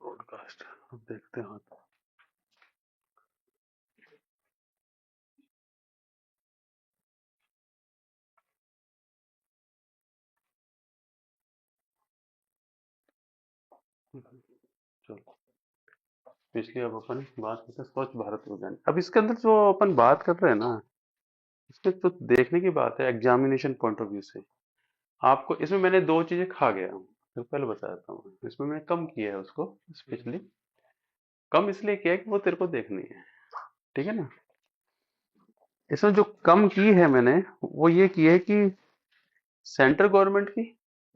Broadcast अब देखते हैं। चलो, पिछली अब अपन बात करते हैं स्वच्छ भारत अभियान। अब इसके अंदर जो अपन बात कर रहे हैं ना, इसमें तो देखने की बात है एग्जामिनेशन पॉइंट ऑफ व्यू से। आपको इसमें मैंने दो चीजें खा गया हूँ, तो पहले बता देता हूँ। इसमें मैंने कम किया है उसको, स्पेशली कम इसलिए किया है कि वो तेरे को देखनी है, ठीक है ना। इसमें जो कम की है मैंने, वो ये की है कि सेंट्रल गवर्नमेंट की,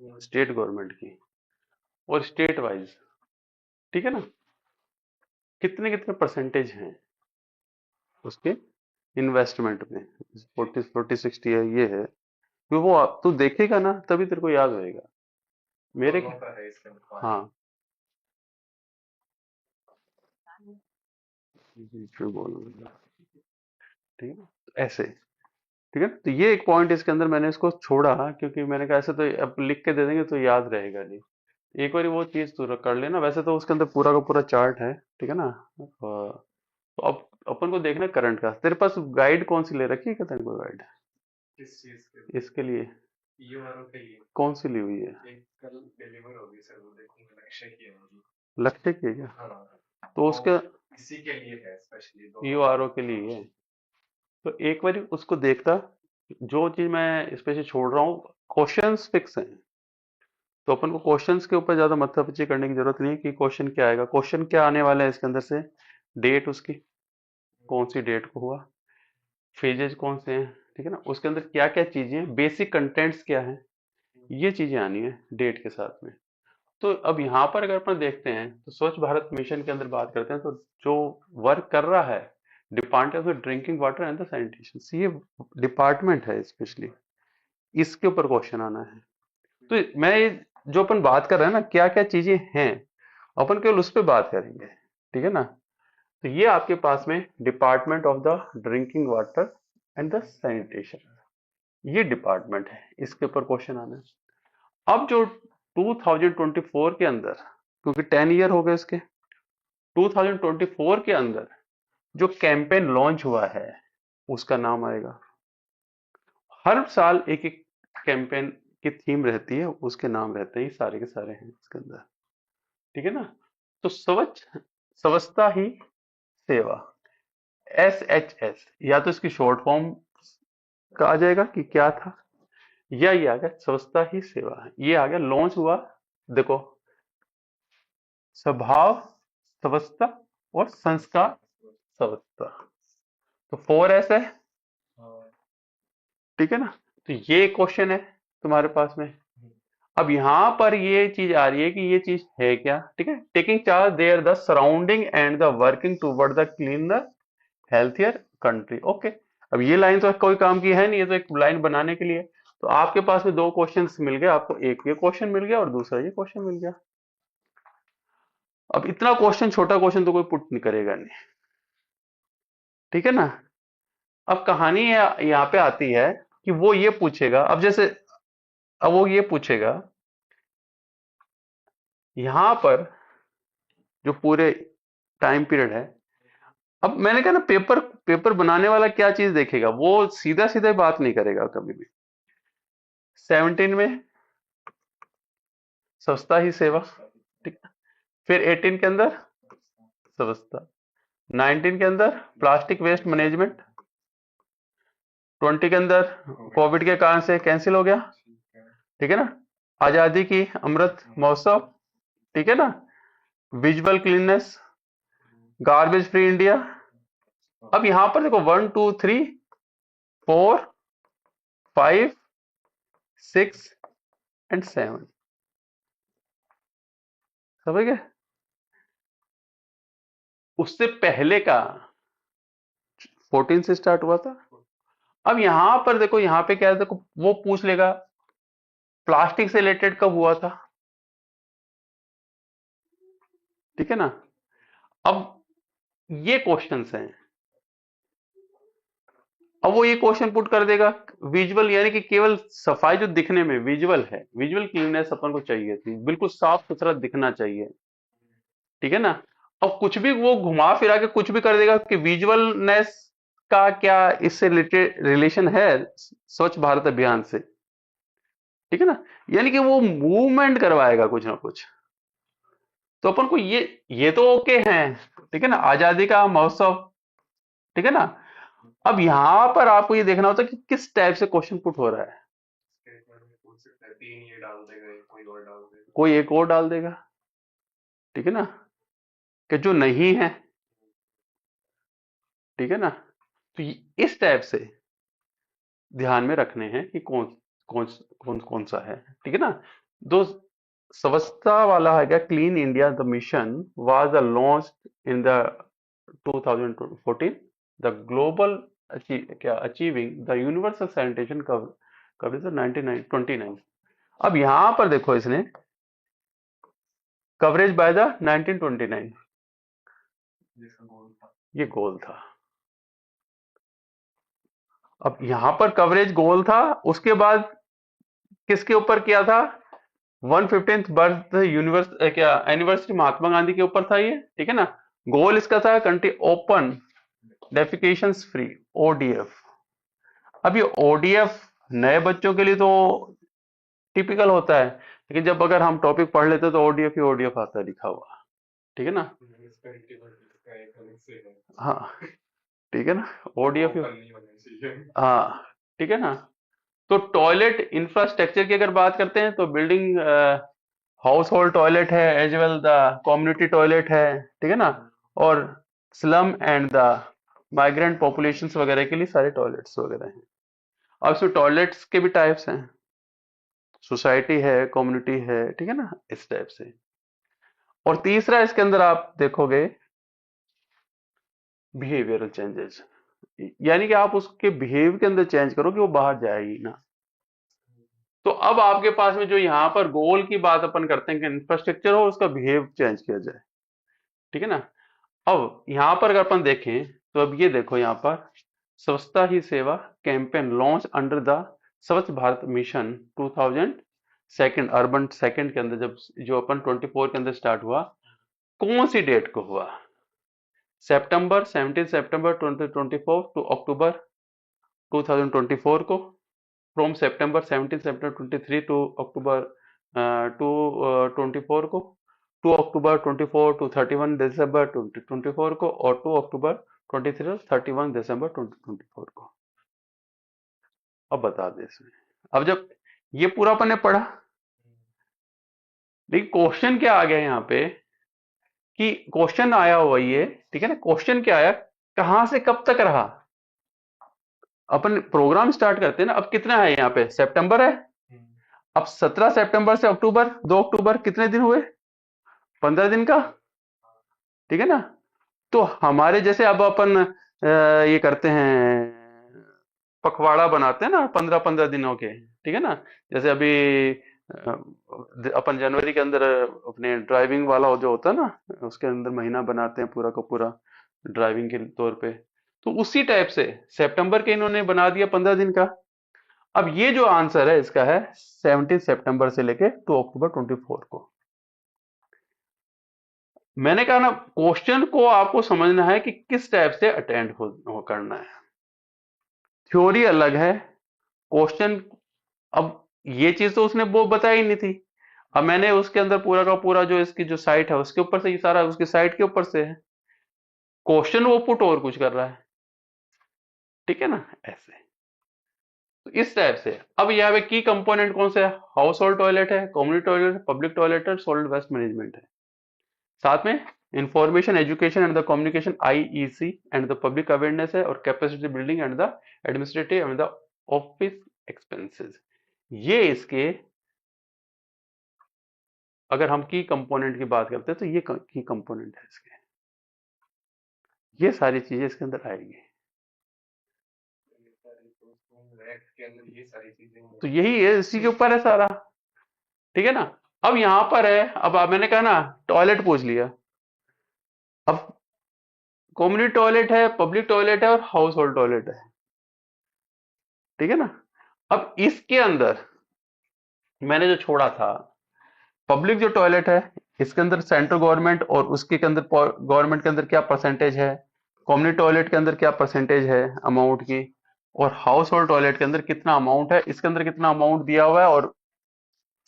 स्टेट गवर्नमेंट की, और स्टेट वाइज, ठीक है ना, कितने कितने परसेंटेज हैं उसके इन्वेस्टमेंट में। 40 40 60 है, ये है। तो वो तू देखेगा ना तभी तेरे को याद रहेगा मेरे का है इसके अंदर। हाँ, जो बोलूंगा, ठीक है ना? तो ऐसे, ठीक है ना? तो ये एक पॉइंट इसके अंदर मैंने इसको छोड़ा, क्योंकि मैंने कहा ऐसे तो अब लिख के दे देंगे तो याद रहेगा नहीं। एक बार वो चीज तू कर लेना। वैसे तो उसके अंदर पूरा का पूरा चार्ट है, ठीक है ना। तो अब अपन को देखना करंट का। तेरे पास गाइड कौन सी ले रखी है क्या, तेरे को गाइड किस चीज के इसके लिए? ईओआरओ के लिए कौन सी ली हुई है? एक कल डिलीवर होगी सर, वो देखूंगा। लक्ष्य की है वो। लक्ष्य की है क्या? हाँ, तो उसका इसी के लिए है, स्पेशली ईओआरओ के लिए है। तो एक बार उसको देखता। जो चीज मैं स्पेशली छोड़ रहा हूँ, क्वेश्चंस फिक्स हैं, तो अपन को क्वेश्चंस के ऊपर ज्यादा माथापच्ची करने की जरूरत नहीं है कि क्वेश्चन क्या आएगा। क्वेश्चन क्या आने वाला है इसके अंदर से, डेट उसकी कौन सी डेट को हुआ, फेजेज कौन से हैं, ठीक है ना, उसके अंदर क्या क्या चीजें हैं, बेसिक कंटेंट्स क्या है, ये चीजें आनी है डेट के साथ में। तो अब यहाँ पर अगर अपन देखते हैं तो स्वच्छ भारत मिशन के अंदर बात करते हैं, तो जो वर्क कर रहा है department of drinking water and the sanitation, ये डिपार्टमेंट है स्पेशली, इसके ऊपर क्वेश्चन आना है। तो मैं जो अपन बात कर रहे हैं ना, क्या क्या चीजें हैं, अपन केवल उस पर बात करेंगे, ठीक है ना। तो ये आपके पास में department of the drinking water and the sanitation, ये डिपार्टमेंट है, इसके ऊपर क्वेश्चन आना है। अब जो 2024 के अंदर, क्योंकि 10 ईयर हो गए इसके, 2024 के अंदर जो कैंपेन लॉन्च हुआ है उसका नाम आएगा। हर साल एक एक कैंपेन की थीम रहती है, उसके नाम रहते हैं, ये सारे के सारे हैं इसके अंदर, ठीक है ना। तो स्वच्छता ही सेवा, SHS, या तो इसकी शॉर्ट फॉर्म का आ जाएगा कि क्या था, या ये आ गया स्वच्छता ही सेवा, ये आ गया लॉन्च हुआ। देखो, स्वभाव स्वच्छता और संस्कार स्वच्छता, तो 4S है, ठीक है ना। तो ये क्वेश्चन है तुम्हारे पास में। अब यहां पर ये चीज आ रही है कि ये चीज है क्या, ठीक है। Taking charge there the surrounding and the working toward the cleaner healthier country, okay. अब ये लाइन तो कोई काम की है नहीं, ये तो एक लाइन बनाने के लिए। तो आपके पास में दो क्वेश्चंस मिल गए आपको, एक ये क्वेश्चन मिल गया और दूसरा ये क्वेश्चन मिल गया। अब इतना क्वेश्चन, छोटा क्वेश्चन तो कोई पुट नहीं करेगा नहीं, ठीक है ना। अब कहानी यहाँ पे आती है कि वो ये पूछेगा, अब जैसे, अब वो ये पूछेगा यहां पर जो पूरे टाइम पीरियड है। अब मैंने कहा ना, पेपर पेपर बनाने वाला क्या चीज देखेगा, वो सीधा सीधा बात नहीं करेगा कभी भी। 17 में स्वच्छता ही सेवा, ठीक है। फिर 18 के अंदर स्वच्छता, 19 के अंदर प्लास्टिक वेस्ट मैनेजमेंट, 20 के अंदर कोविड के कारण से कैंसिल हो गया, ठीक है ना, आजादी की अमृत महोत्सव, ठीक है ना, visual cleanliness, garbage free India. अब यहां पर देखो 1 2 3 4 5 6 एंड 7, समझ गए। उससे पहले का 14 से स्टार्ट हुआ था। अब यहां पर देखो, यहां पे क्या है, देखो वो पूछ लेगा प्लास्टिक से रिलेटेड कब हुआ था, ठीक है ना। अब ये क्वेश्चंस हैं। अब वो ये क्वेश्चन पुट कर देगा विजुअल, यानी कि केवल सफाई जो दिखने में विजुअल है, विजुअल क्लीननेस अपन को चाहिए थी, बिल्कुल साफ सुथरा दिखना चाहिए, ठीक है ना। अब कुछ भी वो घुमा फिरा के कुछ भी कर देगा कि विजुअलनेस का क्या इससे रिलेटेड रिलेशन है स्वच्छ भारत अभियान से, ठीक है ना। यानी कि वो मूवमेंट करवाएगा कुछ ना कुछ। तो अपन को ये तो ओके हैं, ठीक है ना, आजादी का महोत्सव, ठीक है ना। अब यहां पर आपको ये देखना होता है कि किस टाइप से क्वेश्चन पुट हो रहा है। कोई एक और डाल देगा, ठीक है ना, कि जो नहीं है, ठीक है ना। तो इस टाइप से ध्यान में रखने हैं कि कौन कौन सा है, ठीक है ना। दो स्वच्छता वाला है क्या, clean India the mission was launch in the 2014, the global क्या achieving the universal sanitation coverage 1929। अब यहां पर देखो इसने कवरेज बाय द 1929, ये गोल था। अब यहां पर कवरेज गोल था, उसके बाद किसके ऊपर किया था, 115th बर्थ यूनिवर्स क्या एनिवर्सरी महात्मा गांधी के ऊपर था ये, ठीक है ना। गोल इसका था country open defecation free, ODF. अब ये ओडीएफ नए बच्चों के लिए तो टिपिकल होता है, लेकिन जब अगर हम टॉपिक पढ़ लेते हैं तो ओडीएफ ही ओडीएफ आता है लिखा हुआ, ठीक है ना। हाँ, ठीक है ना, ओडीएफ, हाँ, ठीक है ना। तो टॉयलेट इंफ्रास्ट्रक्चर की अगर बात करते हैं तो बिल्डिंग, हाउस होल्ड टॉयलेट है, as well the community toilet है, ठीक है ना। और slum and the migrant populations वगैरह के लिए सारे टॉयलेट्स वगैरह हैं। अब इसमें टॉयलेट्स के भी टाइप्स हैं, सोसाइटी है, कम्युनिटी है, ठीक है ना, इस टाइप से। और तीसरा इसके अंदर आप देखोगे बिहेवियरल चेंजेस, यानी कि आप उसके बिहेव के अंदर चेंज करो कि वो बाहर जाएगी ना। तो अब आपके पास में जो यहाँ पर गोल की बात अपन करते हैं कि इंफ्रास्ट्रक्चर हो, उसका बिहेव चेंज किया जाए, ठीक है ना। अब यहां पर अगर अपन देखें तो अब ये देखो यहाँ पर स्वच्छता ही सेवा कैंपेन लॉन्च अंडर द स्वच्छ Bharat mission 2000 second urban second के अंदर, जब जो अपन 24 के अंदर स्टार्ट हुआ, कौन सी डेट को हुआ, सितंबर 17 सितंबर 2024 टू अक्टूबर 2024 को, from September 17 September 23 two October two 24 को, टू अक्टूबर 24 टू 31 दिसंबर 2024 को, और टू अक्टूबर 23 टू 31 दिसंबर 2024 को। अब बता दे इसमें, अब जब ये पूरा अपन ने पढ़ा, लेकिन क्वेश्चन क्या आ गया यहाँ पे, कि क्वेश्चन आया हुआ ये, ठीक है ना, क्वेश्चन क्या आया, कहां से कब तक रहा। अपन प्रोग्राम स्टार्ट करते हैं ना, अब कितना है यहाँ पे, सितंबर है। अब 17 सितंबर से अक्टूबर, 2 अक्टूबर, कितने दिन हुए, 15 दिन का, ठीक है ना। तो हमारे जैसे अब अपन ये करते हैं, पखवाड़ा बनाते हैं ना 15-15 दिनों के, ठीक है ना। जैसे अभी अपन जनवरी के अंदर अपने ड्राइविंग वाला जो होता है ना, उसके अंदर महीना बनाते हैं पूरा का पूरा ड्राइविंग के तौर पे। तो उसी टाइप से सितंबर के इन्होंने बना दिया 15 दिन का। अब ये जो आंसर है इसका है 17 सितंबर से लेके 2 अक्टूबर 24 को। मैंने कहा ना, क्वेश्चन को आपको समझना है कि किस टाइप से अटेंड हो करना है। थ्योरी अलग है, क्वेश्चन, अब ये चीज तो उसने वो बताई ही नहीं थी। अब मैंने उसके अंदर पूरा का पूरा जो इसकी जो साइट है उसके ऊपर से, ये सारा उसकी साइट के ऊपर से है, क्वेश्चन वो पुट और कुछ कर रहा है, ठीक है ना, ऐसे। तो इस टाइप से अब यहाँ पे की कंपोनेंट कौन सा है, हाउस होल्ड टॉयलेट है, कम्युनिटी टॉयलेट है, पब्लिक टॉयलेट है, सॉलिड वेस्ट मैनेजमेंट है। साथ में information education and the communication IEC and the public awareness है, और capacity building and the administrative and the office expenses. ये इसके, अगर हम की कंपोनेंट की बात करते हैं तो ये की कंपोनेंट है इसके, ये सारी चीजें इसके अंदर आएगी। तो यही है, इसी के ऊपर है सारा, ठीक है ना। अब यहां पर है, अब मैंने कहा ना टॉयलेट पूछ लिया, अब कम्युनिटी टॉयलेट है, पब्लिक टॉयलेट है, और हाउस होल्ड टॉयलेट है, ठीक है ना। अब इसके अंदर मैंने जो छोड़ा था, पब्लिक जो टॉयलेट है इसके अंदर सेंट्रल गवर्नमेंट और उसके के अंदर गवर्नमेंट के अंदर क्या परसेंटेज है, कम्युनिटी टॉयलेट के अंदर क्या परसेंटेज है अमाउंट की, और हाउस होल्ड टॉयलेट के अंदर कितना अमाउंट है, इसके अंदर कितना अमाउंट दिया हुआ है, और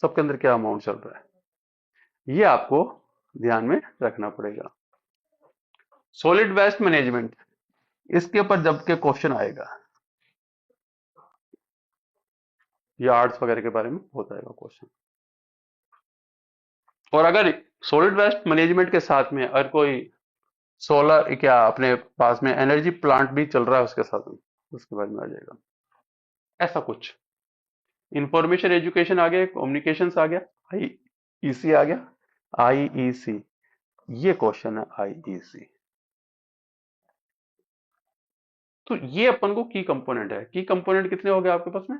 सबके अंदर क्या अमाउंट चल रहा है, ये आपको ध्यान में रखना पड़ेगा। सॉलिड वेस्ट मैनेजमेंट, इसके ऊपर जब के क्वेश्चन आएगा, या आर्ट्स वगैरह के बारे में होता है क्वेश्चन। और अगर सॉलिड वेस्ट मैनेजमेंट के साथ में अगर कोई सोलर क्या अपने पास में एनर्जी प्लांट भी चल रहा है उसके साथ में, उसके बारे में आ जाएगा ऐसा कुछ। इंफॉर्मेशन एजुकेशन आ गया, कम्युनिकेशंस आ गया, आईईसी आ गया, आईईसी, ये क्वेश्चन है आईईसी। तो ये अपन को की कंपोनेंट है। की कंपोनेंट कितने हो गए आपके पास में?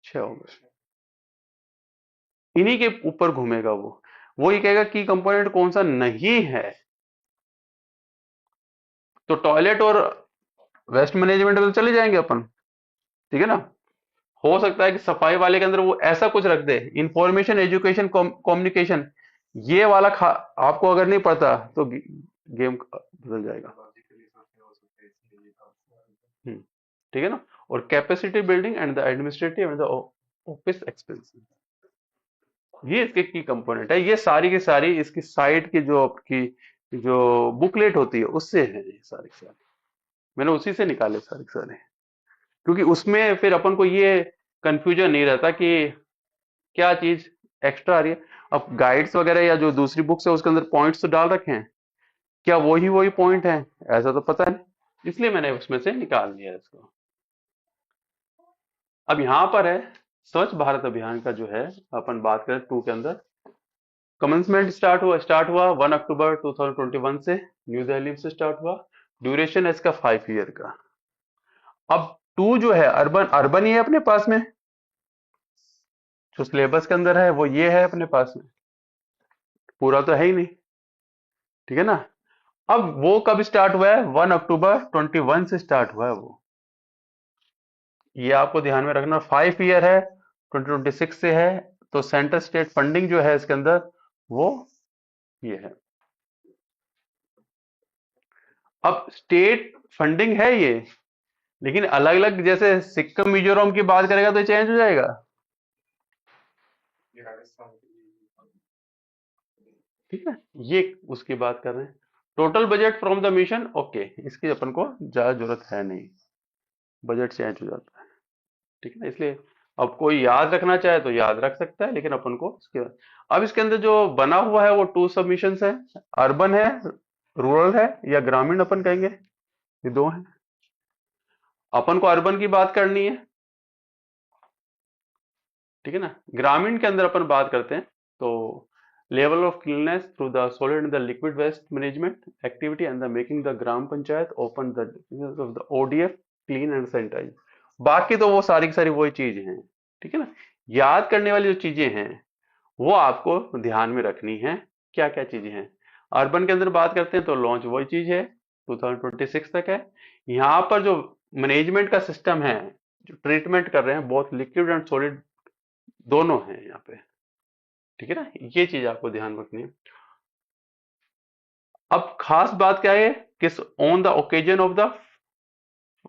6 हो गए। इन्हीं के ऊपर घूमेगा वो ये कहेगा की कंपोनेंट कौन सा नहीं है। तो टॉयलेट और वेस्ट मैनेजमेंट में तो चले जाएंगे अपन, ठीक है ना। हो सकता है कि सफाई वाले के अंदर वो ऐसा कुछ रख दे, इंफॉर्मेशन एजुकेशन कम्युनिकेशन, ये वाला आपको अगर नहीं पता तो गेम बदल जाएगा। ठीक है ना। और capacity building and the administrative and the office expense, ये इसके की कंपोनेंट है। ये सारी की सारी इसकी साइट की जो आपकी जो बुकलेट होती है उससे है ये सारी की सारी, मैंने उसी से निकाले सारे के सारे। क्योंकि उसमें फिर अपन को ये कंफ्यूजन नहीं रहता कि क्या चीज एक्स्ट्रा आ रही है। अब गाइड्स वगैरह या जो दूसरी बुक्स है उसके अंदर पॉइंट्स तो डाल रखे हैं, क्या वही वही पॉइंट है ऐसा तो पता नहीं, इसलिए मैंने उसमें से निकाल दिया इसको। अब यहां पर है स्वच्छ भारत अभियान का जो है, अपन बात करें 2 के अंदर, कमेंसमेंट स्टार्ट हुआ 1 अक्टूबर 2021 से, न्यू दिल्ली से स्टार्ट हुआ। ड्यूरेशन है इसका 5 ईयर का। अब 2 जो है अर्बन, अर्बन ही है अपने पास में, जो सिलेबस के अंदर है वो ये है अपने पास में, पूरा तो है ही नहीं, ठीक है ना। अब वो कब स्टार्ट हुआ है? 1 अक्टूबर 21 से स्टार्ट हुआ है वो, ये आपको ध्यान में रखना। 5 ईयर है, 2026 से है। तो सेंट्रल स्टेट फंडिंग जो है इसके अंदर वो ये है। अब स्टेट फंडिंग है ये, लेकिन अलग अलग, जैसे सिक्किम मिजोरम की बात करेगा तो चेंज हो जाएगा, ठीक है। ये उसकी बात कर रहे हैं। Total budget from the mission, okay, इसकी अपन को ज्यादा जरूरत है नहीं, बजट चेंज हो जाता है, ठीक है ना। इसलिए अब कोई याद रखना चाहे तो याद रख सकता है, लेकिन अपन को इसके, अब इसके अंदर जो बना हुआ है वो 2 सबमिशंस है, अर्बन है, रूरल है, या ग्रामीण अपन कहेंगे, ये 2 हैं। अपन को अर्बन की बात करनी है, ठीक है ना। ग्रामीण के अंदर अपन बात करते हैं तो level of cleanness through the solid and the liquid waste management activity and the making the gram panchayat open the of the ODF clean and sanitise. बाकी तो वो सारी की सारी वही चीज हैं, ठीक है ना। याद करने वाली जो चीजें हैं वो आपको ध्यान में रखनी है, क्या क्या चीजें हैं। अर्बन के अंदर बात करते हैं तो लॉन्च वही चीज है, 2026 तक है। यहाँ पर जो मैनेजमेंट का सिस्टम है, जो ट्रीटमेंट कर रहे हैं, बहुत लिक्विड एंड सॉलिड दोनों हैं यहाँ पे, ठीक है ना। ये चीज आपको ध्यान रखनी है। अब खास बात क्या है, किस on the occasion of the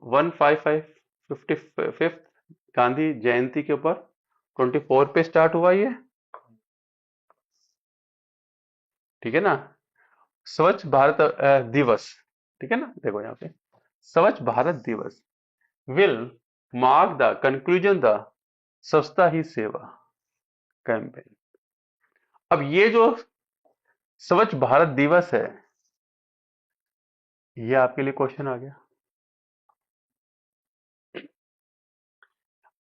155 Gandhi Jayanti के ऊपर 24 पे स्टार्ट हुआ ये, ठीक है ना। स्वच्छ भारत दिवस, ठीक है ना। देखो यहाँ पे स्वच्छ भारत दिवस will mark the conclusion the स्वच्छता ही सेवा कैंपेन। अब ये जो स्वच्छ भारत दिवस है, ये आपके लिए क्वेश्चन आ गया।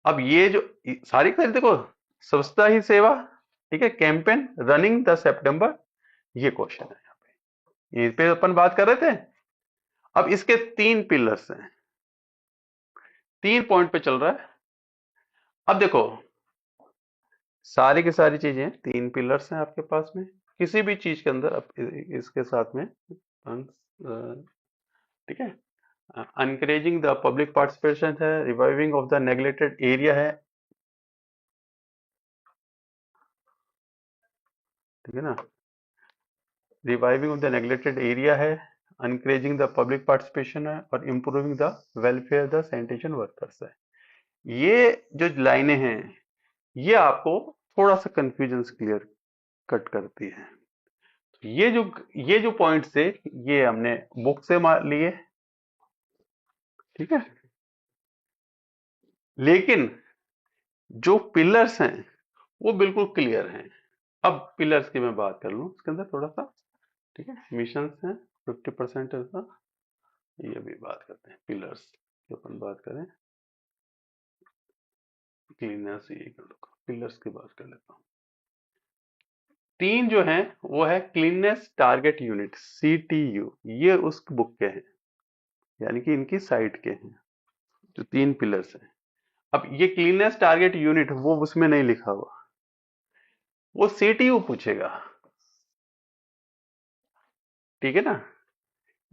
अब ये जो सारी सारी देखो, स्वच्छता ही सेवा, ठीक है, कैंपेन रनिंग द सितंबर, ये क्वेश्चन है यहाँ पे, ये पे अपन बात कर रहे थे। अब इसके 3 पिलर्स हैं, 3 पॉइंट पे चल रहा है। अब देखो सारी की सारी चीजें 3 पिलर्स हैं आपके पास में, किसी भी चीज के अंदर इसके साथ में ठीक है। एनकरेजिंग द पब्लिक पार्टिसिपेशन है, reviving of the neglected area है, ठीक है ना। Reviving of the neglected area है, अनकरेजिंग द पब्लिक पार्टिसिपेशन है, और improving the welfare the sanitation workers है। ये जो लाइनें हैं ये आपको थोड़ा सा कंफ्यूजन क्लियर कट करती है। ये जो पॉइंट्स थे ये हमने बुक से लिए, ठीक है। लेकिन जो पिलर्स हैं वो बिल्कुल क्लियर हैं। अब पिलर्स की मैं बात कर लूं इसके अंदर थोड़ा सा, ठीक है। मिशंस हैं 50% ऐसा, ये भी बात करते हैं पिलर्स की। अपन बात करें क्लीनर्स, ये कर लो, पिलर्स की बात कर लेता हूँ। तीन जो हैं वो है क्लीननेस टारगेट यूनिट CTU, ये उस बुक के हैं, यानी कि इनकी साइट के हैं जो तीन पिलर्स हैं। अब ये क्लीननेस टारगेट यूनिट वो उसमें नहीं लिखा हुआ, वो CTU पूछेगा, ठीक है ना।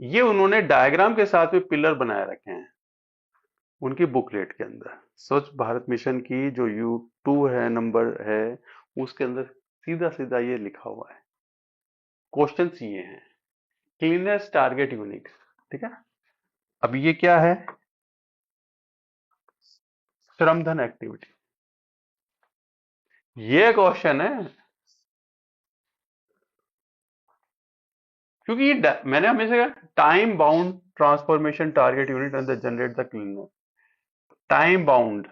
ये उन्होंने डायग्राम के साथ में पिलर बनाए रखे हैं उनकी बुकलेट के अंदर। स्वच्छ भारत मिशन की जो U2 है नंबर है, उसके अंदर सीधा सीधा ये लिखा हुआ है। क्वेश्चन ये हैं क्लीननेस टारगेट यूनिट, ठीक है। अब ये क्या है, श्रमधन एक्टिविटी, ये क्वेश्चन है। क्योंकि ये मैंने हमेशा कहा time bound transformation target unit and the generate the cleanness, time bound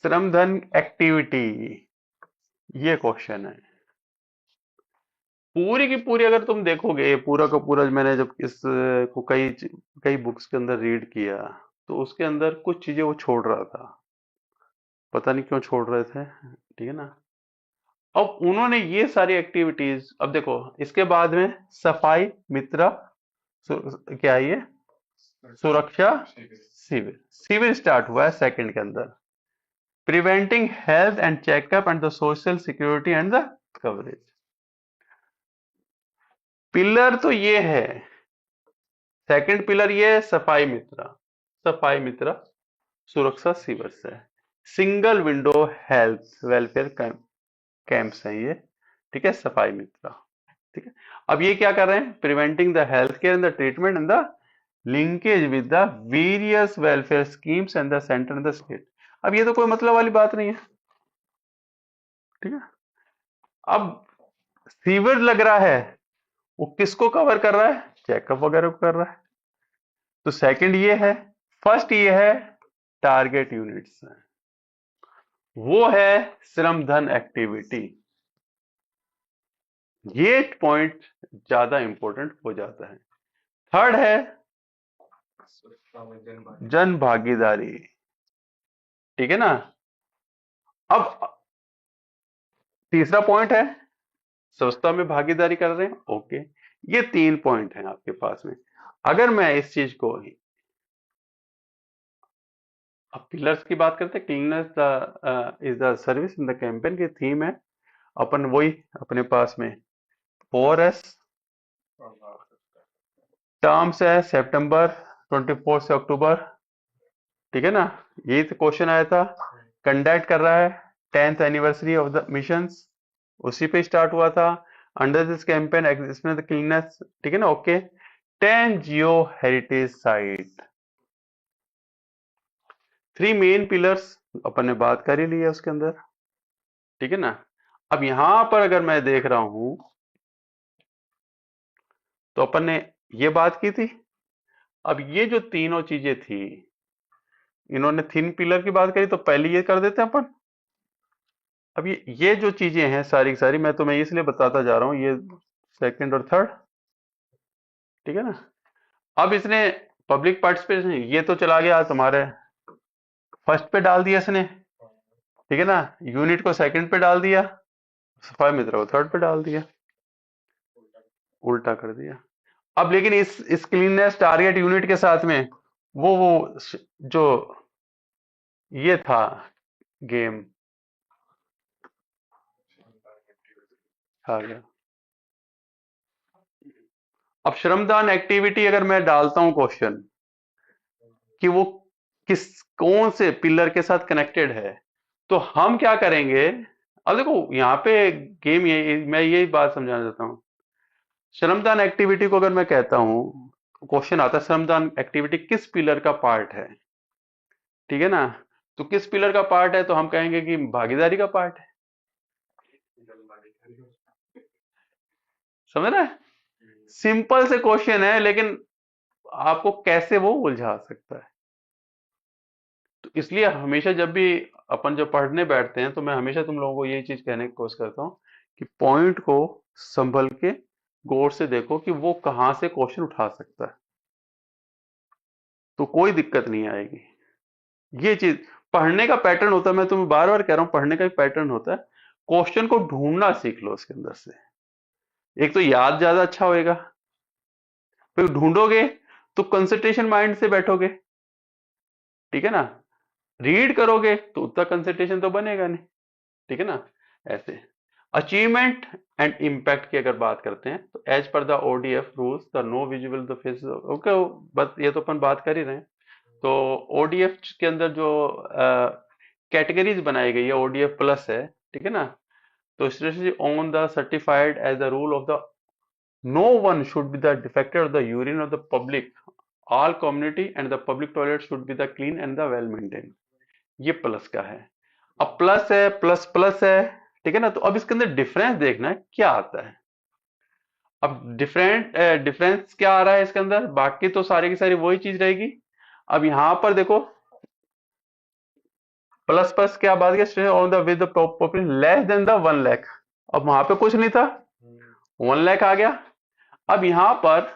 shramdaan activity, ये क्वेश्चन है। पूरी की पूरी अगर तुम देखोगे, पूरा का पूरा मैंने जब इस को कई कई बुक्स के अंदर रीड किया तो उसके अंदर कुछ चीजें वो छोड़ रहा था, पता नहीं क्यों छोड़ रहे थे, ठीक है ना। अब उन्होंने ये सारी एक्टिविटीज, अब देखो इसके बाद में सफाई मित्र, क्या है ये, सुरक्षा शिविर, शिविर स्टार्ट हुआ है सेकंड के अंदर। Preventing health and checkup and the social security and the coverage, pillar तो ये है। सेकंड पिलर ये है सफाई मित्र, सफाई मित्र सुरक्षा शिविर से। Single window health welfare camps हैं ये, ठीक है, सफाई मित्र, ठीक है। अब ये क्या कर रहे हैं, preventing the health care and the treatment and the linkage with the various welfare schemes and the centre and the state. अब ये तो कोई मतलब वाली बात नहीं है, ठीक है। अब सीवर लग रहा है, वो किसको कवर कर रहा है, चेकअप वगैरह को कर रहा है। तो सेकंड ये है, फर्स्ट ये है टारगेट यूनिट्स, वो है श्रम धन एक्टिविटी। ये पॉइंट ज्यादा इंपॉर्टेंट हो जाता है। थर्ड है जन भागीदारी, ठीक है ना। अब तीसरा पॉइंट है स्वच्छता में भागीदारी कर रहे हैं, ओके। ये तीन पॉइंट हैं आपके पास में। अगर मैं इस चीज को, अब पिलर्स की बात करते हैं, cleanness is the service in the campaign की थीम है, अपन वही अपने पास में ORS टर्म्स है सितंबर 24 से अक्टूबर, ठीक है ना। ये तो क्वेश्चन आया था, कंडक्ट कर रहा है 10th anniversary of the missions, उसी पे स्टार्ट हुआ था। अंडर दिस कैंपेन इसमें द क्लीननेस, ठीक है ना, okay. 10 geo heritage site, 3 main pillars अपन ने बात कर ही ली है उसके अंदर, ठीक है ना। अब यहां पर अगर मैं देख रहा हूं तो अपन ने ये बात की थी। अब ये जो तीनों चीजें थी, इन्होंने थिन पिलर की बात करी तो पहले ये कर देते हैं अपन। अब ये जो चीजें हैं सारी की सारी मैं तुम्हें इसलिए बताता जा रहा हूं, ये सेकंड और थर्ड, ठीक है ना। अब इसने पब्लिक पार्टिसिपेशन ये तो चला गया तुम्हारे फर्स्ट पे डाल दिया इसने, ठीक है ना। यूनिट को सेकंड पे डाल दिया, सफाई मित्र को थर्ड पे डाल दिया, उल्टा कर दिया। अब लेकिन इस क्लीननेस टारगेट यूनिट के साथ में वो जो ये था गेम आ गया। अब श्रमदान एक्टिविटी अगर मैं डालता हूं क्वेश्चन कि वो किस कौन से पिलर के साथ कनेक्टेड है, तो हम क्या करेंगे, अब देखो यहाँ पे गेम ये, मैं यही बात समझाना चाहता हूँ। श्रमदान एक्टिविटी को अगर मैं कहता हूँ, क्वेश्चन आता है श्रमदान एक्टिविटी किस पिलर का पार्ट है, ठीक है ना? तो किस पिलर का पार्ट है, तो हम कहेंगे कि भागीदारी का पार्ट है। समझ रहे हैं? सिंपल से क्वेश्चन है, लेकिन आपको कैसे वो उलझा सकता है। तो इसलिए हमेशा जब भी अपन जब पढ़ने बैठते हैं, तो मैं हमेशा तुम लोगों को यही चीज कहने की कोशिश करता हूँ कि पॉइंट को संभल के गौर से देखो कि वो कहाँ से क्वेश्चन उठा सकता है, तो कोई दिक्कत नहीं आएगी। ये चीज पढ़ने का पैटर्न होता है, मैं तुम्हें बार बार कह रहा हूँ, पढ़ने का एक पैटर्न होता है। क्वेश्चन को ढूंढना सीख लो उसके अंदर से। एक तो याद ज्यादा अच्छा होएगा, फिर ढूंढोगे तो कंसंट्रेशन माइंड से बैठोगे, ठीक है ना? रीड करोगे तो उतना कंसंट्रेशन तो बनेगा नहीं, ठीक है ना? ऐसे अचीवमेंट एंड इम्पैक्ट की अगर बात करते हैं, तो as per the ODF rules the no visible the face, okay, बस ये तो अपन बात कर ही रहे हैं। तो ओडीएफ के अंदर जो कैटेगरीज बनाई गई है, ओडीएफ प्लस है, ठीक है ना? तो strategy on the certified as the rule of the no one should be the defected of the urine of the public, all community and the public toilet should be the clean and the well maintain. ये plus का है। अब plus है, plus plus है, ठीक है ना? तो अब इसके अंदर डिफरेंस देखना है क्या आता है। अब डिफरेंस क्या आ रहा है इसके अंदर, बाकी तो सारी की सारी वही चीज रहेगी। अब यहां पर देखो, प्लस प्लस क्या बात किया, on the with population less than the 1 lakh. अब वहां पे कुछ नहीं था, 1 लाख आ गया। अब यहां पर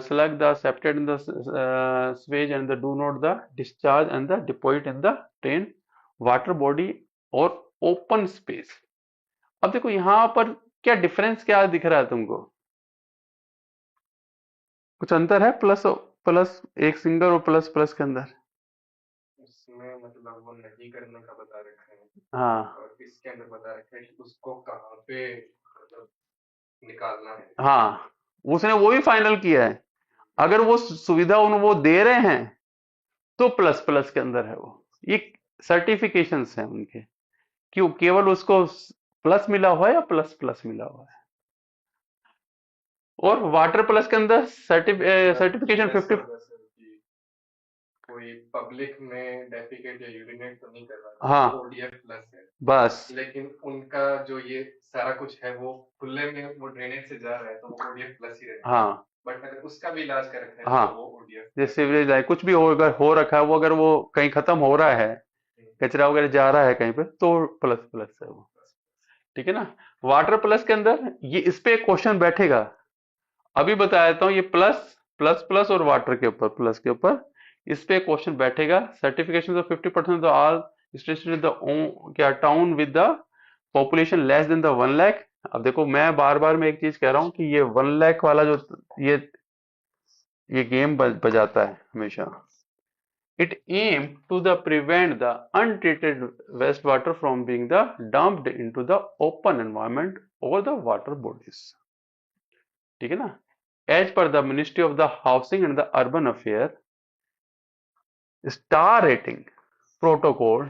select the septed in the swage and the do not the discharge and the deposit in the drain water body और open space। अब देखो यहां पर क्या डिफरेंस क्या दिख रहा है तुमको, कुछ अंतर है प्लस प्लस एक सिंगल और प्लस प्लस के अंदर? इसमें मतलब वो नहीं करने का बता रखा है, हाँ और इसके अंदर बता रखा है कि उसको कहाँ पे मतलब निकालना है। हाँ, उसने वो भी फाइनल किया है। अगर वो सुविधा उन वो दे रहे हैं तो प्लस प्लस के अंदर है वो। ये सर्टिफिकेशंस हैं उनके, क्यों केवल उसको प्लस मिला हुआ है या प्लस प्लस मिला हुआ है। और वाटर प्लस के अंदर सर्टिफिकेशन प्लस 50। होगा सर कि कोई पब्लिक में डेफिकेट या यूरिनेट तो नहीं कर रहा, हाँ वो ओडीएफ प्लस है। बस, लेकिन उनका जो ये सारा कुछ है वो खुले में वो ड्रेनेज से जा रहा है, तो वो ओडीएफ प्लस ही रहेगा। हाँ बट अगर उसका भी इलाज कर रखा है हाँ, तो वो ओडीएफ जैसे सीवरेज लाइन कुछ भी हो, अगर हो रखा है वो, अगर वो कहीं खत्म हो रहा है, कचरा वगैरह जा रहा है कहीं पे, तो प्लस प्लस है वो, ठीक है ना? वाटर प्लस के अंदर ये इस पे क्वेश्चन बैठेगा। अभी बता देता हूँ, ये प्लस प्लस प्लस और वाटर के ऊपर प्लस के ऊपर इस पे क्वेश्चन बैठेगा। Certification of 50% all station the क्या town with the population less than the 1 lakh. अब देखो मैं बार बार मैं एक चीज कह रहा हूँ कि ये 1 लाख वाला जो ये ये गेम बजाता है हमेशा। It aim to the prevent the untreated waste water from being the dumped into the open environment और द वाटर बॉडीज, ठीक है ना? As per the ministry of the housing and the urban affair star rating protocol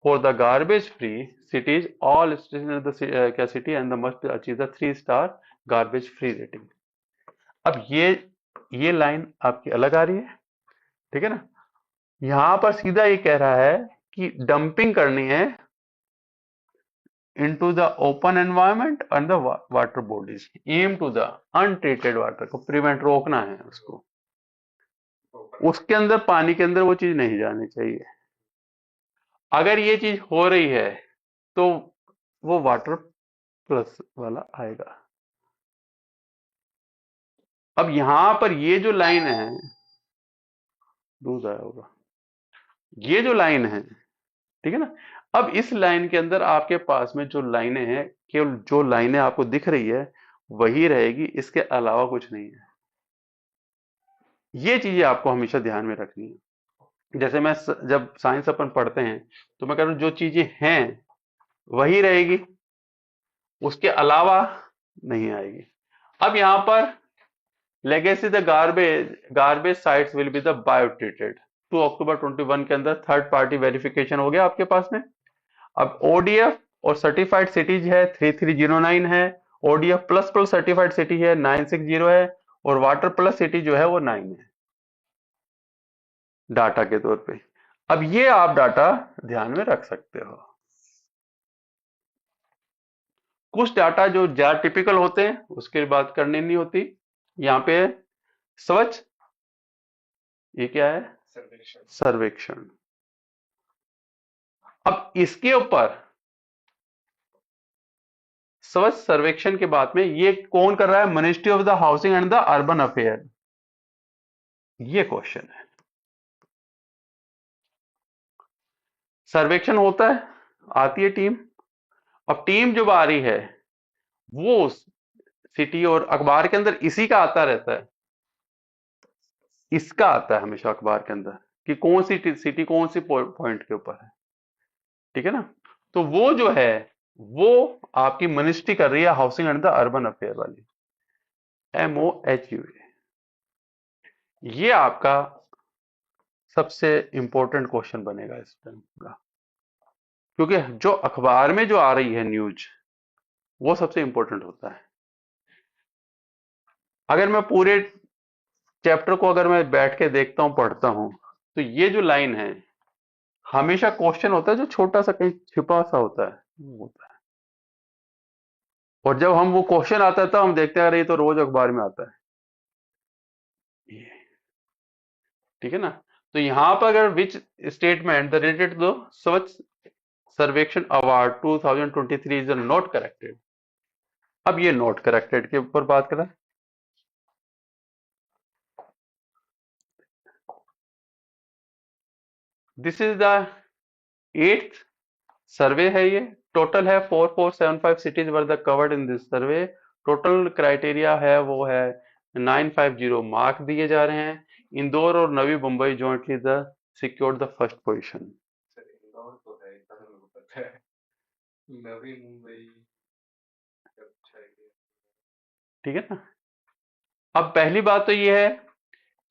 for the garbage free cities, all क्या city and the must achieve the 3 star garbage free rating. अब ये line आपकी अलग आ रही है, ठीक है ना? यहां पर सीधा ये कह रहा है कि डंपिंग करनी है into the open environment and the water bodies, aim to the untreated water को प्रिवेंट रोकना है उसको, उसके अंदर पानी के अंदर वो चीज नहीं जानी चाहिए। अगर ये चीज हो रही है तो वो वाटर प्लस वाला आएगा। अब यहां पर ये जो लाइन है, दूध आया होगा, ये जो लाइन है, ठीक है ना? अब इस लाइन के अंदर आपके पास में जो लाइनें हैं, केवल जो लाइनें आपको दिख रही है वही रहेगी, इसके अलावा कुछ नहीं है। ये चीजें आपको हमेशा ध्यान में रखनी है। जैसे मैं जब साइंस अपन पढ़ते हैं, तो मैं कह रहा हूं जो चीजें हैं वही रहेगी, उसके अलावा नहीं आएगी। अब यहां पर legacy the garbage sites will be the bio treated. 2 अक्टूबर 21 के अंदर थर्ड पार्टी वेरिफिकेशन हो गया आपके पास में। अब ओडीएफ और सर्टिफाइड सिटीज है 3309 है, ODF plus plus certified city है 960 है, और वाटर प्लस सिटी जो है वो 9 है डाटा के तौर पे। अब ये आप डाटा ध्यान में रख सकते हो। कुछ डाटा जो ज्यादा टिपिकल होते हैं उसकी बात करनी नहीं होती। यहाँ पे स्वच्छ, ये क्या है, सर्वेक्षण। सर्वेक्षण। अब इसके ऊपर स्वच्छ सर्वेक्षण के बाद में ये कौन कर रहा है, ministry of the housing and the urban affair, ये क्वेश्चन है। सर्वेक्षण होता है, आती है टीम। अब टीम जब आ रही है वो सिटी और अखबार के अंदर इसी का आता रहता है, इसका आता है हमेशा अखबार के अंदर कि कौन सी सिटी कौन सी पॉइंट के ऊपर है, ठीक है ना। तो वो जो है वो आपकी मिनिस्ट्री कर रही है housing and the urban affair वाली, MOHUA। ये आपका सबसे इंपॉर्टेंट क्वेश्चन बनेगा इस टाइम का, क्योंकि जो अखबार में जो आ रही है न्यूज वो सबसे इंपॉर्टेंट होता है। अगर मैं पूरे चैप्टर को अगर मैं बैठ के देखता हूं पढ़ता हूं तो ये जो लाइन है हमेशा क्वेश्चन होता है जो छोटा सा कहीं छिपा सा होता है वो होता है। और जब हम वो क्वेश्चन आता है तो हम देखते हैं अरे ये तो रोज अखबार में आता है ये, ठीक है ना। तो यहां पर अगर which statement the related to Swachh Survekshan award 2023 is not corrected. अब ये नॉट करेक्टेड के ऊपर बात करें। दिस इज द 8th सर्वे है, ये टोटल है 4475 cities were the covered in this survey. Total criteria है वो है 950 मार्क दिए जा रहे हैं। इंदौर और Navi Mumbai jointly the secured the first position. Sir Indore तो है, इतना तो मेरे को पता है। नवी मुंबई अच्छा है। ठीक है ना। अब पहली बात तो ये है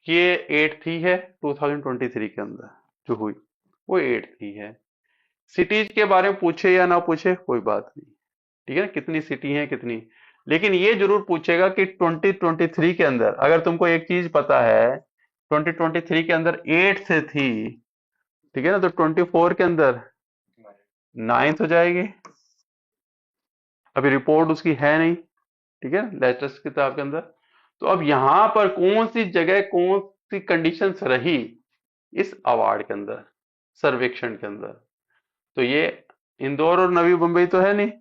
कि ये 8th ही है 2023 के अंदर जो हुई वो 8th ही है। सिटीज के बारे में पूछे या ना पूछे कोई बात नहीं, ठीक है ना, कितनी सिटी है कितनी। लेकिन ये जरूर पूछेगा कि 2023 के अंदर अगर तुमको एक चीज पता है 2023 के अंदर 8 से थी, ठीक है ना, तो 24 के अंदर 9th हो जाएगी। अभी रिपोर्ट उसकी है नहीं, ठीक है, लेटेस्ट किताब के अंदर। तो अब यहां पर कौन सी जगह कौन सी कंडीशंस रही इस अवार्ड के अंदर, सर्वेक्षण के अंदर, तो ये इंदौर और नवी मुंबई तो है नहीं।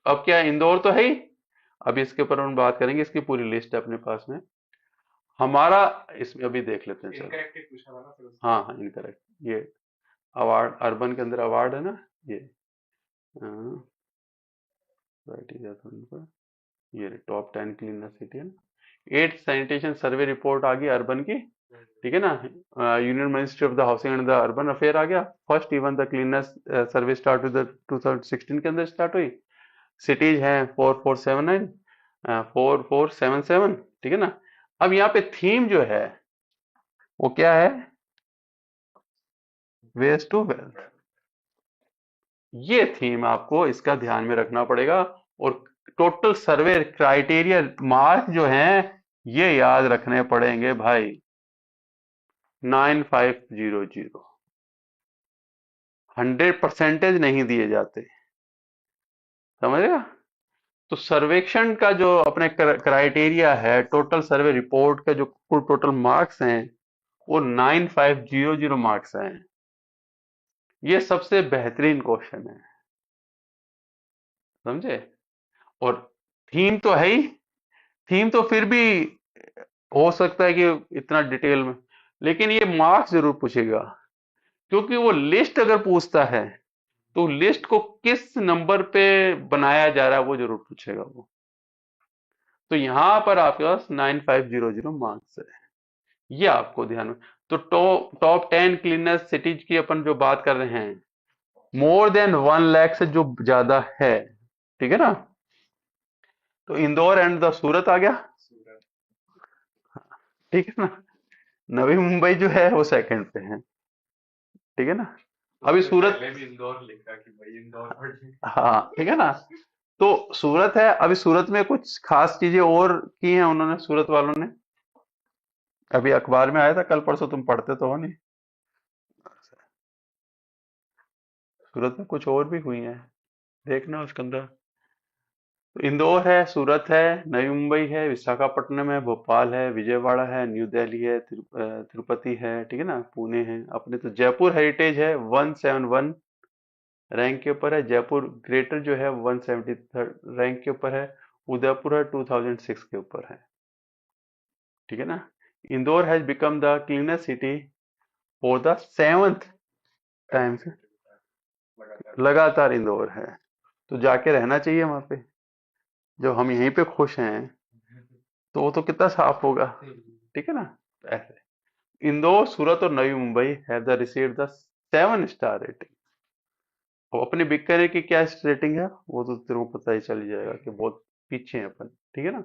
अब क्या इंदौर तो है ही। अब इसके ऊपर हम बात करेंगे, इसकी पूरी लिस्ट है अपने पास में हमारा, इसमें अभी देख लेते हैं सर। इनकरेक्ट पूछा था ना फिर उसमें। हाँ हाँ इनकरेक्ट, ये अवार्ड अर्बन के अंदर अवार्ड है ना ये, ये टॉप 10 क्लीनर सिटी है ना। 8th सैनिटेशन सर्वे रिपोर्ट आ गई अर्बन की, ठीक है ना। Union ministry of the housing and the urban affair आ गया। First even the cleanness survey start हुई 2016 के अंदर स्टार्ट हुई। सिटीज हैं 4479 4477, ठीक है ना। अब यहाँ पे थीम जो है वो क्या है, वेस्ट टू वेल्थ। ये थीम आपको इसका ध्यान में रखना पड़ेगा। और टोटल सर्वे क्राइटेरिया मार्क जो हैं ये याद रखने पड़ेंगे भाई, 9500। 100% नहीं दिए जाते, समझेगा। तो सर्वेक्षण का जो अपने क्राइटेरिया है, टोटल सर्वे रिपोर्ट का जो कुल टोटल मार्क्स हैं वो 9500 मार्क्स हैं। ये सबसे बेहतरीन क्वेश्चन है, समझे। और थीम तो है ही, थीम तो फिर भी हो सकता है कि इतना डिटेल में, लेकिन ये मार्क्स जरूर पूछेगा। क्योंकि वो लिस्ट अगर पूछता है तो लिस्ट को किस नंबर पे बनाया जा रहा है वो जरूर पूछेगा वो। तो यहां पर आपके पास 9500 मार्क्स है, ये आपको ध्यान में। तो टॉप 10 क्लीनेस्ट सिटीज की अपन जो बात कर रहे हैं, मोर देन 1 लाख से जो ज्यादा है, ठीक है ना, तो इंदौर एंड द सूरत आ गया, सूरत। ठीक है ना। नवी मुंबई जो है वो सेकंड पे है, ठीक है ना। अभी उसने सूरत, पहले भी इंदौर लिखा कि भाई इंदौर पढ़ हाँ ठीक है ना, तो सूरत है, अभी सूरत में कुछ खास चीजें और की हैं उन्होंने, सूरत वालों ने, अभी अखबार में आया था कल परसों, तुम पढ़ते तो हो नहीं। सूरत में कुछ और भी हुई हैं, देखना उसके अंदर। तो इंदौर है, सूरत है, नई मुंबई है, विशाखापट्टनम है, भोपाल है, विजयवाड़ा है, न्यू दिल्ली है, तिरुपति है, ठीक है ना, पुणे है, अपने तो जयपुर हेरिटेज है 171 रैंक के ऊपर है, जयपुर ग्रेटर जो है 173 रैंक के ऊपर है, उदयपुर है 2006 के ऊपर है, ठीक है ना। Indore has become the cleanest city for the seventh time, लगातार। लगातार इंदौर है, तो जाके रहना चाहिए वहां पे, जब हम यहीं पे खुश हैं तो वो तो कितना साफ होगा, ठीक है ना। तो ऐसे इंदौर, सूरत और Navi Mumbai have the received the 7 star rating. अब अपने बीकानेर की क्या रेटिंग है वो तो तेरे को पता ही चल जाएगा कि बहुत पीछे हैं अपन, ठीक है ना।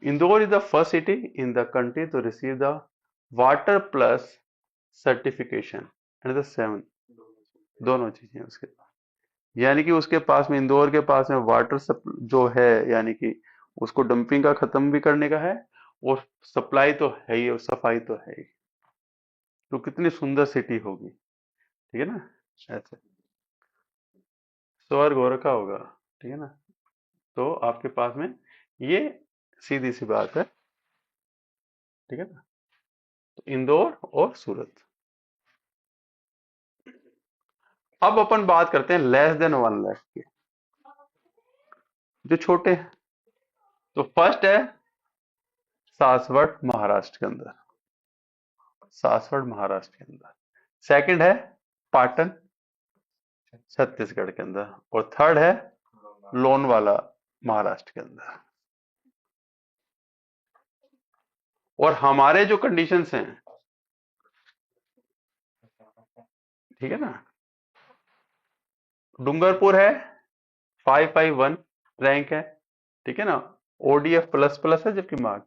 Indore is the first city in the country to receive the water plus certification and the 7, दोनों चीजें उसके पास, यानी कि उसके पास में, इंदौर के पास में वाटर जो है, यानी कि उसको डंपिंग का खत्म भी करने का है, और सप्लाई तो है ही और सफाई तो है ही, तो कितनी सुंदर सिटी होगी, ठीक है ना। ऐसे स्वर्ग हो रखा होगा, ठीक है ना। तो आपके पास में ये सीधी सी बात है, ठीक है ना। तो इंदौर और सूरत। अब अपन बात करते हैं लेस देन 1 लाख की, जो छोटे हैं। तो फर्स्ट है सासवड़ महाराष्ट्र के अंदर, सासवड़ महाराष्ट्र के अंदर। सेकंड है पाटन छत्तीसगढ़ के अंदर, और थर्ड है लोनवाला महाराष्ट्र के अंदर। और हमारे जो कंडीशंस हैं, ठीक है ना, डूंगरपुर है 551 रैंक है, ठीक है ना, ओडीएफ प्लस प्लस है, जबकि मार्क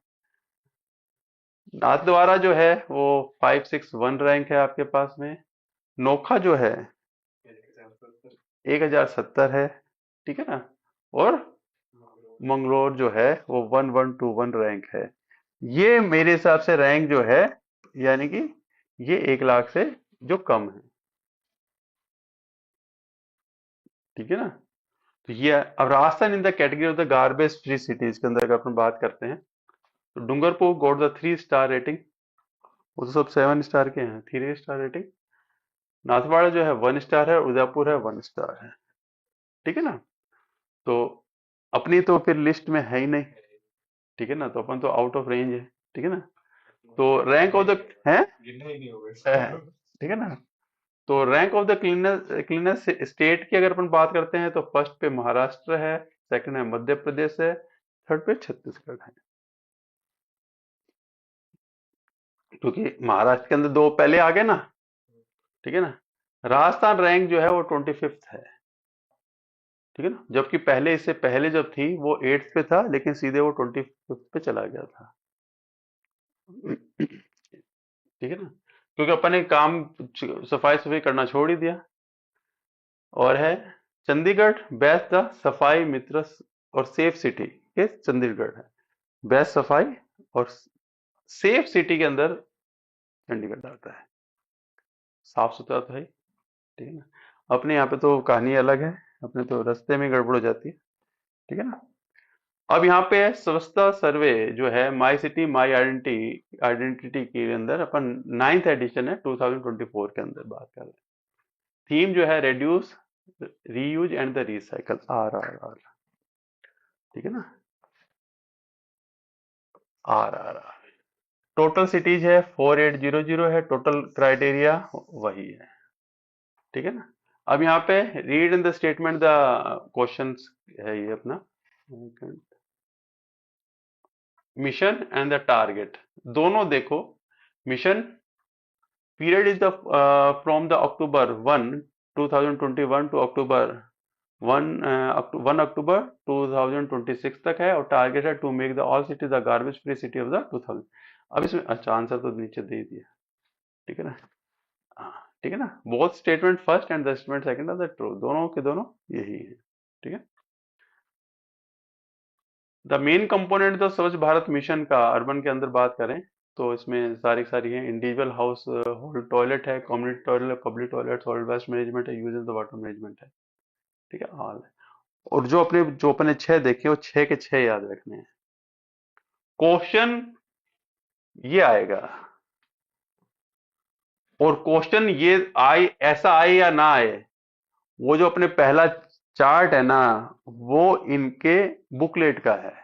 नाथद्वारा जो है वो 561 रैंक है आपके पास में, नोखा जो है 1070 है, ठीक है ना, और मंगलोर जो है वो 1121 रैंक है। ये मेरे हिसाब से रैंक जो है, यानी कि ये 1 लाख से जो कम है, ठीक है ना। तो ये अब Rajasthan in the category of the garbage free cities के अंदर अगर अपन बात करते हैं, तो Dungarpur got the 3 star rating, वो तो सब 7 स्टार के हैं, 3 स्टार रेटिंग। नाथवाड़ा जो है 1 स्टार है, उदयपुर है 1 स्टार है, ठीक है ना। तो अपनी तो फिर लिस्ट में है ही नहीं, ठीक है ना, तो अपन तो आउट ऑफ रेंज है, ठीक है ना। तो रैंक ऑफ द है, गिनना ही नहीं होगा ठीक है ना। तो rank of the cleanness state की अगर अपन बात करते हैं, तो फर्स्ट पे महाराष्ट्र है, सेकंड है मध्य प्रदेश है, थर्ड पे छत्तीसगढ़ है, क्योंकि महाराष्ट्र के अंदर दो पहले आ गए ना, ठीक है ना। राजस्थान रैंक जो है वो 25th है, ठीक है ना, जबकि पहले, इससे पहले जब थी वो 8th पे था, लेकिन सीधे वो 25th पे चला गया था, ठीक है ना, क्योंकि अपन ने काम सफाई सफाई करना छोड़ ही दिया। और है चंडीगढ़ बेस्ट द सफाई मित्र और सेफ सिटी, ये चंडीगढ़ है बेस्ट सफाई और सेफ सिटी के अंदर, चंडीगढ़ आता है, साफ सुथरा तो है, ठीक है ना। अपने यहाँ पे तो कहानी अलग है, अपने तो रास्ते में गड़बड़ हो जाती है, ठीक है ना। अब यहाँ पे है स्वच्छता सर्वे जो है, my city my identity identity के अंदर अपन 9th एडिशन है 2024 के अंदर बात कर रहे हैं। थीम जो है reduce reuse and the recycle, RRR, ठीक है ना, RRR। टोटल सिटीज है 4800 है, टोटल क्राइटेरिया वही है, ठीक है ना। अब यहाँ पे read in the statement the questions है ये अपना, मिशन एंड द टारगेट दोनों देखो। Mission period is the from the October 1 2021 to October 1 October 2026 तक है, और टारगेट है to make the all cities the garbage free city of the 2000। अब इसमें अच्छा आंसर तो नीचे दे ही दिया, ठीक है ना। हाँ, ठीक है ना, both statement first and the statement second are the true, दोनों के दोनों यही है। ठीक है। द मेन कंपोनेंट द स्वच्छ भारत मिशन का अर्बन के अंदर बात करें तो इसमें सारी सारी है, इंडिविजुअल हाउस होल्ड टॉयलेट है, community toilet, public toilet, solid waste management है, यूज द वाटर मैनेजमेंट है। ठीक है, ऑल है। और जो अपने छह देखे वो छह के छह याद रखने हैं। क्वेश्चन ये आएगा, और क्वेश्चन ये आए, ऐसा आए या ना आए, वो जो अपने पहला चार्ट है ना, वो इनके बुकलेट का है,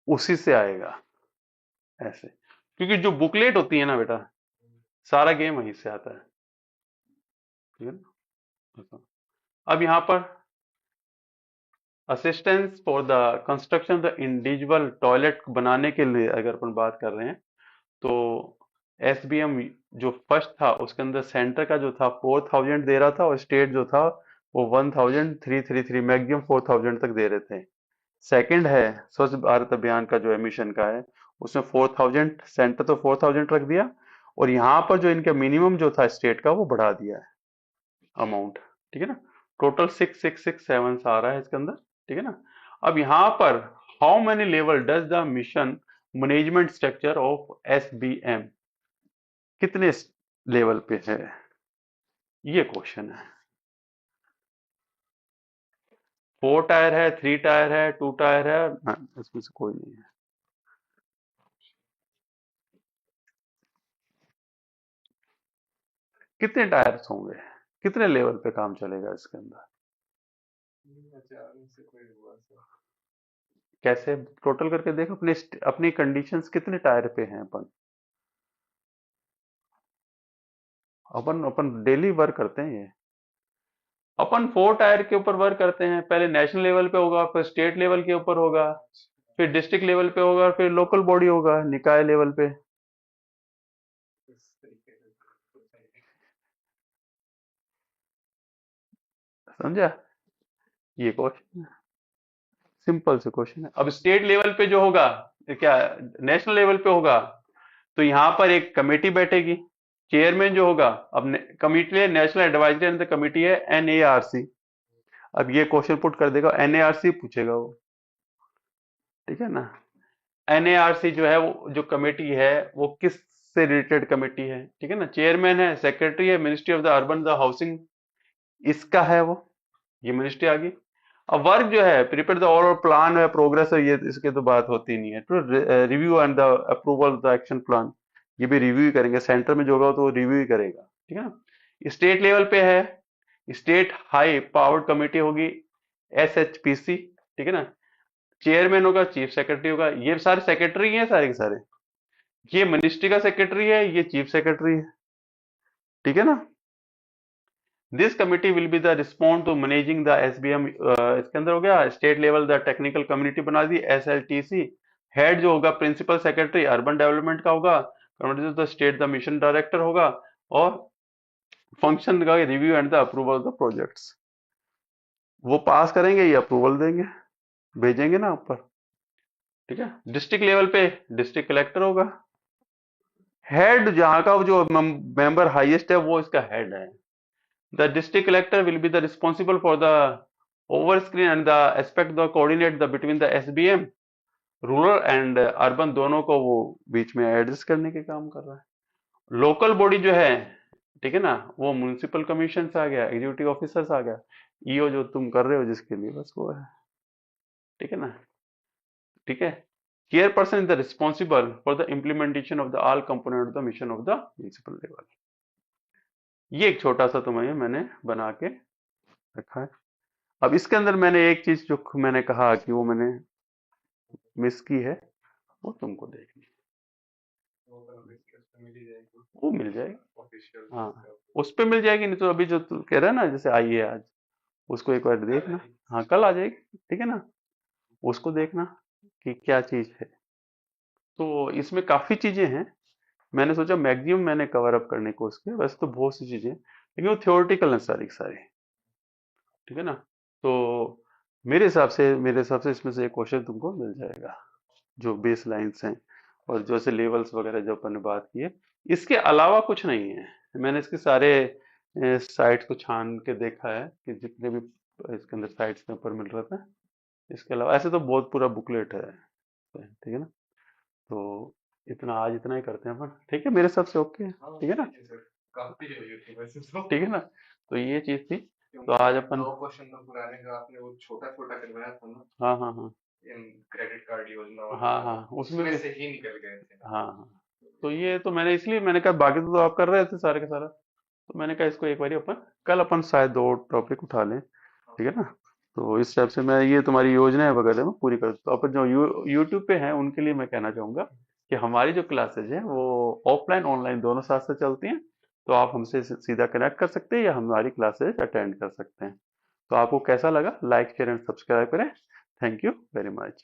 उसी से आएगा ऐसे। क्योंकि जो बुकलेट होती है ना बेटा, सारा गेम वहीं से आता है। ठीक है ना। अब यहां पर assistance for the construction the individual toilet बनाने के लिए अगर अपन बात कर रहे हैं तो एसबीएम जो फर्स्ट था उसके अंदर सेंटर का जो था 4000 दे रहा था, और स्टेट जो था वो 1333, मैक्सिमम 4000 तक दे रहे थे। सेकंड है स्वच्छ भारत अभियान का जो एमिशन का है, उसमें 4000, सेंटर तो 4000 रख दिया, और यहाँ पर जो इनका मिनिमम जो था स्टेट का वो बढ़ा दिया है अमाउंट। ठीक है ना, टोटल 6667 आ रहा है इसके अंदर। ठीक है ना। अब यहाँ पर how many level does the mission management structure of SBM, कितने लेवल पे है, ये क्वेश्चन है। 4 टायर है, 3 टायर है, 2 टायर है, इसमें से कोई नहीं है। कितने टायर्स होंगे, कितने लेवल पे काम चलेगा इसके अंदर, अचानक से कोई हुआ सर। कैसे टोटल करके देखो अपने अपनी कंडीशंस, कितने टायर पे हैं अपन, अपन अपन डेली वर्क करते हैं ये। अपन 4 टायर के ऊपर वर्क करते हैं, पहले नेशनल लेवल पे होगा, फिर स्टेट लेवल के ऊपर होगा, फिर डिस्ट्रिक्ट लेवल पे होगा, फिर लोकल बॉडी होगा निकाय लेवल पे। इस तरीके से कुछ है। समझा, ये क्वेश्चन सिंपल से क्वेश्चन है। अब स्टेट लेवल पे जो होगा, ये क्या नेशनल लेवल पे होगा, तो यहाँ पर एक कमेटी बैठेगी, चेयरमैन जो होगा, अब committee national advisory and the committee है एनएआरसी। अब ये क्वेश्चन पुट कर देगा, एनएआरसी पूछेगा वो। ठीक है ना। एनएआरसी जो है वो जो कमेटी है वो किस से रिलेटेड कमेटी है, ठीक है ना, चेयरमैन है, सेक्रेटरी है, ministry of the urban the housing इसका है वो, ये मिनिस्ट्री आ गई। अब वर्क जो है प्रिपेयर द ओवरऑल प्लान है, प्रोग्रेस है, ये इसके तो बात होती नहीं है। तो review and the approval the action plan, ये भी रिव्यू ही करेंगे, सेंटर में जो होगा तो वो रिव्यू ही करेगा। ठीक है ना। स्टेट लेवल पे है, स्टेट हाई पावर्ड कमेटी होगी, एसएचपीसी। ठीक है ना। चेयरमैन होगा, चीफ सेक्रेटरी होगा, ये सारे सेक्रेटरी हैं सारे के सारे, ये मिनिस्ट्री का सेक्रेटरी है, ये चीफ सेक्रेटरी है। ठीक है ना। This committee will be the respond to managing the SBM, इसके अंदर हो गया state level the technical community बना दी एसएलटीसी। हेड जो होगा प्रिंसिपल सेक्रेटरी अर्बन डेवलपमेंट का होगा, the state the mission director होगा, और फंक्शन का review and the approval of the projects, वो पास करेंगे, ये अप्रूवल देंगे, भेजेंगे ना ऊपर। ठीक है। डिस्ट्रिक्ट लेवल पे डिस्ट्रिक्ट कलेक्टर होगा, हेड जहां का जो मेंबर हाईएस्ट है वो इसका हेड है। The district collector will be the responsible for the overscreen and the aspect the coordinate the between the SBM, rural and urban दोनों को वो बीच में एडजस्ट करने के काम कर रहा है। लोकल बॉडी जो है, ठीक है ना, वो म्युनिसिपल कमीशन से आ गया, एग्जीक्यूटिव ऑफिसर आ गया, ईओ जो तुम कर रहे हो जिसके लिए, बस वो है। ठीक है ना। ठीक है। Chairperson is the responsible for the implementation of the all component of the mission of the municipal level. ये एक छोटा सा तुम्हें मैंने बना के रखा है। अब इसके अंदर मैंने एक चीज जो मैंने कहा कि वो मैंने मिस की है, वो तुमको देखनी है। वो तो डिस्कस में मिल ही जाएगी वो मिल जाएगी, ऑफिशियल हाँ उस पे मिल जाएगी, नहीं तो अभी जो तू कह रहा है ना जैसे आई है आज, उसको एक बार देखना। हाँ कल आ जाएगी, ठीक है ना, उसको देखना कि क्या चीज है। तो इसमें काफी चीजें हैं, मैंने सोचा मैक्सिमम मैंने कवर अप करने को उसके, वैसे तो बहुत सी चीजें लेकिन वो थियोरटिकल है सारी की सारी। ठीक है ना। तो मेरे हिसाब से इसमें से एक क्वेश्चन तुमको मिल जाएगा, जो बेस लाइन्स हैं और जो से लेवल्स वगैरह जो अपन ने बात की है, इसके अलावा कुछ नहीं है। मैंने इसके सारे साइट्स को छान के देखा है कि जितने भी इसके अंदर साइट्स के ऊपर मिल रहा था। इसके अलावा ऐसे तो बहुत पूरा बुकलेट है, ठीक है ना। तो इतना आज इतना ही करते हैं अपन, ठीक है, मेरे हिसाब से ओके है, हाँ ठीक है ना। ठीक है सर, काफी है ये तो वैसे तो। ठीक है ना, तो ये चीज थी। तो क्योंकि आज अपन, 9 क्वेश्चन तो पुराने का आपने वो छोटा छोटा करवाया था ना, हाँ हाँ हाँ, इन क्रेडिट कार्ड योजना हाँ वगैरह, हाँ उसमें उसमें भी, से ही निकल गए थे। हाँ हाँ। तो ये तो मैंने इसलिए मैंने कहा, बाकी तो आप कर रहे थे सारे का सारा, तो मैंने कहा इसको एक बार अपन कल अपन शायद दो टॉपिक उठा लें, हाँ ठीक है ना। तो इस हिसाब से मैं ये तुम्हारी योजनाएं वगैरह मैं पूरी कर, तो अपन जो यूट्यूब पे हैं उनके लिए मैं कहना चाहूंगा कि हमारी जो क्लासेज है वो ऑफलाइन ऑनलाइन दोनों साथ से चलती हैं। तो आप हमसे सीधा कनेक्ट कर सकते हैं या हमारी क्लासेज अटेंड कर सकते हैं। तो आपको कैसा लगा, लाइक शेयर एंड सब्सक्राइब करें। Thank you very much.